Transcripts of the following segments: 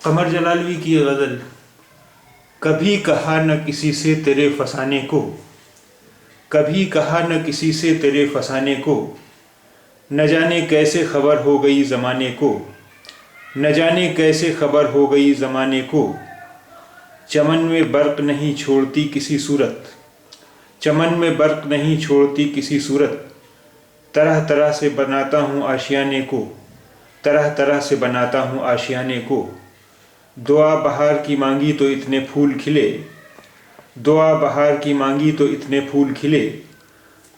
قمر جلالوی کی غزل۔ کبھی کہا نہ کسی سے تیرے فسانے کو، کبھی کہا نہ کسی سے تیرے فسانے کو، نہ جانے کیسے خبر ہو گئی زمانے کو، نہ جانے کیسے خبر ہو گئی زمانے کو۔ چمن میں برق نہیں چھوڑتی کسی صورت، چمن میں برق نہیں چھوڑتی کسی صورت، طرح طرح سے بناتا ہوں آشیانے کو، طرح طرح سے بناتا ہوں آشیانے کو۔ دعا بہار کی مانگی تو اتنے پھول کھلے، دعا بہار کی مانگی تو اتنے پھول کھلے،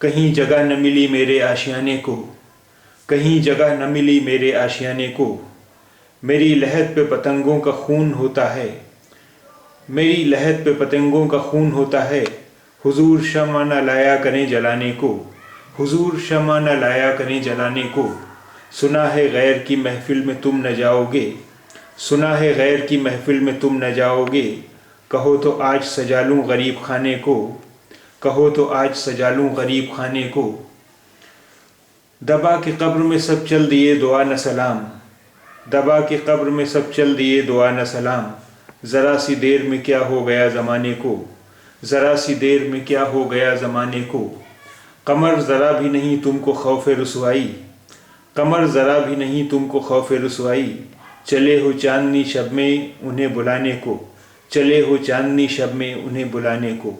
کہیں جگہ نہ ملی میرے آشیانے کو، کہیں جگہ نہ ملی میرے آشیانے کو۔ میری لحد پہ پتنگوں کا خون ہوتا ہے، میری لحد پہ پتنگوں کا خون ہوتا ہے، حضور شمع نہ لایا کریں جلانے کو، حضور شمع نہ لایا کریں جلانے کو۔ سنا ہے غیر کی محفل میں تم نہ جاؤ گے، سنا ہے غیر کی محفل میں تم نہ جاؤ گے، کہو تو آج سجا لوں غریب خانے کو، کہو تو آج سجا لوں غریب خانے کو۔ دبا کے قبر میں سب چل دیے دعا نہ سلام، دبا کے قبر میں سب چل دیے دعا نہ سلام، ذرا سی دیر میں کیا ہو گیا زمانے کو، ذرا سی دیر میں کیا ہو گیا زمانے کو۔ قمر ذرا بھی نہیں تم کو خوف رسوائی، قمر ذرا بھی نہیں تم کو خوف رسوائی، چلے ہو چاندنی شب میں انہیں بلانے کو، چلے ہو چاندنی شب میں انہیں بلانے کو۔